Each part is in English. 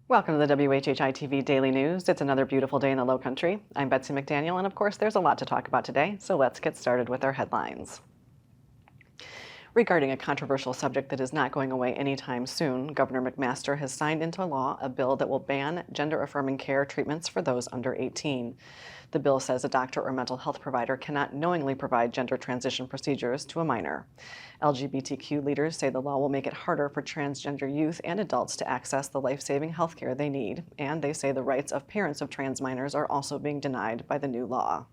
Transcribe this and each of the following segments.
Welcome to the WHHI-TV Daily News. It's another beautiful day in the Low Country. I'm Betsy McDaniel, and of course there's a lot to talk about today, so let's get started with our headlines. Regarding a controversial subject that is not going away anytime soon, Governor McMaster has signed into law a bill that will ban gender-affirming care treatments for those under 18. The bill says a doctor or mental health provider cannot knowingly provide gender transition procedures to a minor. LGBTQ leaders say the law will make it harder for transgender youth and adults to access the life-saving health care they need, and they say the rights of parents of trans minors are also being denied by the new law.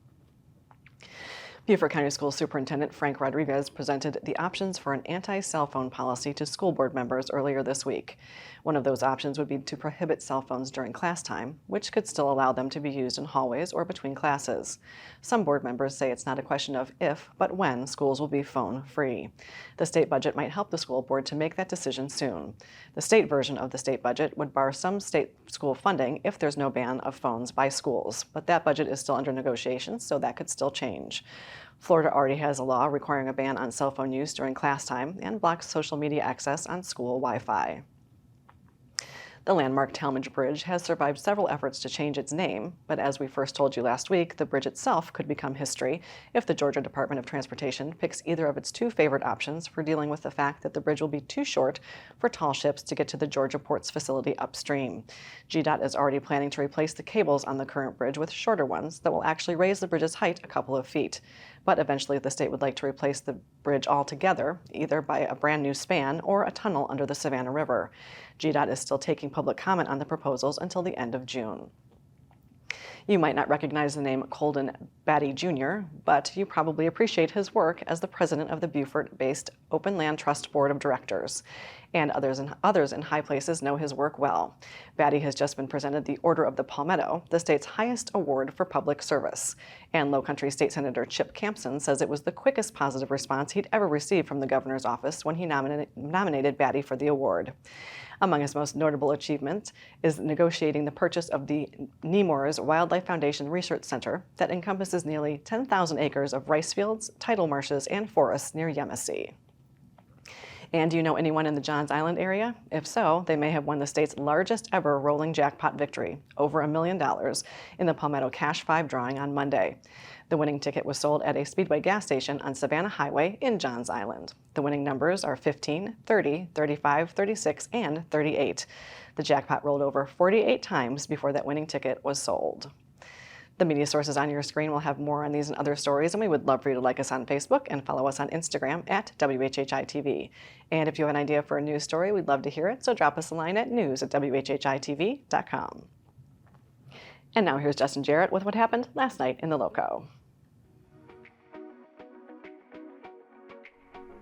Beaufort County School Superintendent Frank Rodriguez presented the options for an anti-cell phone policy to school board members earlier this week. One of those options would be to prohibit cell phones during class time, which could still allow them to be used in hallways or between classes. Some board members say it's not a question of if, but when schools will be phone-free. The state budget might help the school board to make that decision soon. The state version of the state budget would bar some state school funding if there's no ban of phones by schools, but that budget is still under negotiation, so that could still change. Florida already has a law requiring a ban on cell phone use during class time and blocks social media access on school Wi-Fi. The landmark Talmadge Bridge has survived several efforts to change its name, but as we first told you last week, the bridge itself could become history if the Georgia Department of Transportation picks either of its two favorite options for dealing with the fact that the bridge will be too short for tall ships to get to the Georgia Ports facility upstream. GDOT is already planning to replace the cables on the current bridge with shorter ones that will actually raise the bridge's height a couple of feet. But eventually the state would like to replace the bridge altogether, either by a brand new span or a tunnel under the Savannah River. GDOT is still taking public comment on the proposals until the end of June. You might not recognize the name Colden Batty Jr., but you probably appreciate his work as the president of the Beaufort-based Open Land Trust Board of Directors. And others in high places know his work well. Batty has just been presented the Order of the Palmetto, the state's highest award for public service. And Low Country State Senator Chip Campson says it was the quickest positive response he'd ever received from the governor's office when he nominated Batty for the award. Among his most notable achievements is negotiating the purchase of the Nemours Wildlife Foundation Research Center that encompasses nearly 10,000 acres of rice fields, tidal marshes, and forests near Yemassee. And do you know anyone in the Johns Island area? If so, they may have won the state's largest ever rolling jackpot victory, over $1 million, in the Palmetto Cash 5 drawing on Monday. The winning ticket was sold at a Speedway gas station on Savannah Highway in Johns Island. The winning numbers are 15, 30, 35, 36, and 38. The jackpot rolled over 48 times before that winning ticket was sold. The media sources on your screen will have more on these and other stories, and we would love for you to like us on Facebook and follow us on Instagram at WHHI-TV. And if you have an idea for a news story, we'd love to hear it, so drop us a line at news@WHHITV.com. And now here's Justin Jarrett with what happened last night in the Lowco.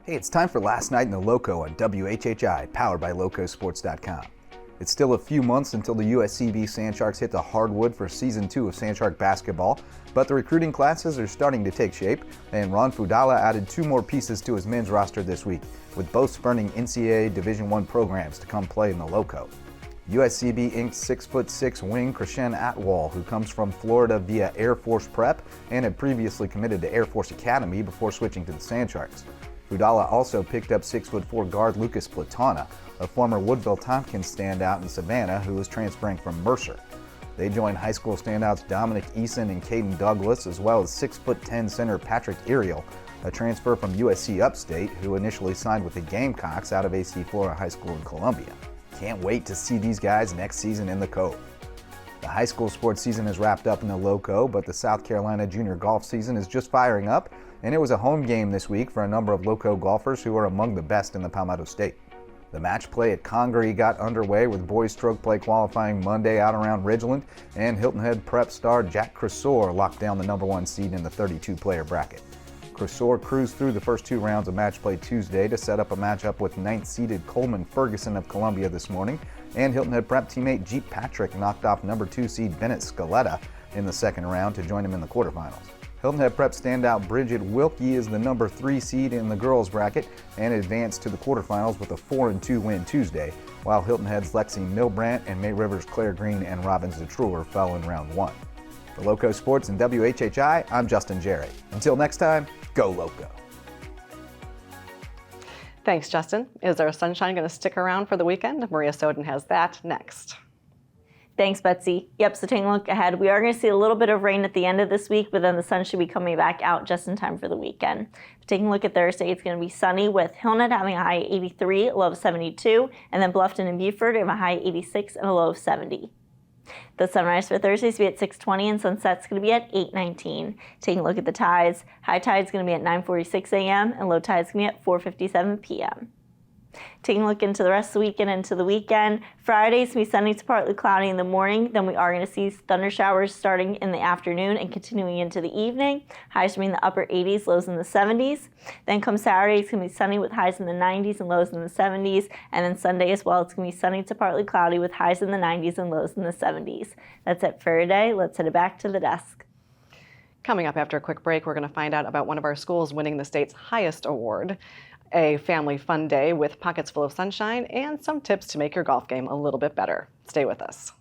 Hey, it's time for Last Night in the Lowco on WHHI, powered by LowcoSports.com. It's still a few months until the USCB Sand Sharks hit the hardwood for Season 2 of Sand Shark basketball, but the recruiting classes are starting to take shape, and Ron Fudala added 2 more pieces to his men's roster this week, with both spurning NCAA Division I programs to come play in the Lowco. USCB Inc.'s 6'6" wing Krishen Atwal, who comes from Florida via Air Force Prep and had previously committed to Air Force Academy before switching to the Sand Sharks. Fudala also picked up 6'4" guard Lukas Platauna, a former Woodville-Tompkins standout in Savannah who was transferring from Mercer. They joined high school standouts Dominic, Eason, and Caden Douglas, as well as 6'10" center Patrick Iriel, a transfer from USC Upstate who initially signed with the Gamecocks out of AC Flora High School in Columbia. Can't wait to see these guys next season in the Cove. The high school sports season is wrapped up in the Lowco, but the South Carolina junior golf season is just firing up, and it was a home game this week for a number of Lowco golfers who are among the best in the Palmetto State. The match play at Congaree got underway with boys stroke play qualifying Monday out around Ridgeland, and Hilton Head Prep star Jack Krishen locked down the #1 seed in the 32-player bracket. Krishen cruised through the first 2 rounds of match play Tuesday to set up a matchup with 9th-seeded Coleman Ferguson of Columbia this morning, and Hilton Head Prep teammate Jeep Patrick knocked off #2 seed Bennett Scaletta in the second round to join him in the quarterfinals. Hilton Head Prep standout Bridget Wilkie is the #3 seed in the girls bracket and advanced to the quarterfinals with a 4-2 win Tuesday, while Hilton Head's Lexi Milbrandt and May Rivers' Claire Green and Robbins DeTruer fell in round 1. For Lowco Sports and WHHI, I'm Justin Jarrett. Until next time, go Lowco. Thanks, Justin. Is our sunshine going to stick around for the weekend? Maria Soden has that next. Thanks, Betsy. Yep, so taking a look ahead, we are going to see a little bit of rain at the end of this week, but then the sun should be coming back out just in time for the weekend. Taking a look at Thursday, it's going to be sunny with Hillnet having a high 83, a low of 72, and then Bluffton and Buford have a high 86 and a low of 70. The sunrise for Thursday is going to be at 6:20 and sunset's going to be at 8:19. Taking a look at the tides, high tide is going to be at 9:46 a.m. and low tide is going to be at 4:57 p.m. Taking a look into the rest of the weekend and into the weekend, Friday's going to be sunny to partly cloudy in the morning. Then we are going to see thunder showers starting in the afternoon and continuing into the evening. Highs will be in the upper 80s, lows in the 70s. Then come Saturday, it's going to be sunny with highs in the 90s and lows in the 70s. And then Sunday as well, it's going to be sunny to partly cloudy with highs in the 90s and lows in the 70s. That's it for today. Let's head back to the desk. Coming up after a quick break, we're going to find out about one of our schools winning the state's highest award, a family fun day with pockets full of sunshine, and some tips to make your golf game a little bit better. Stay with us.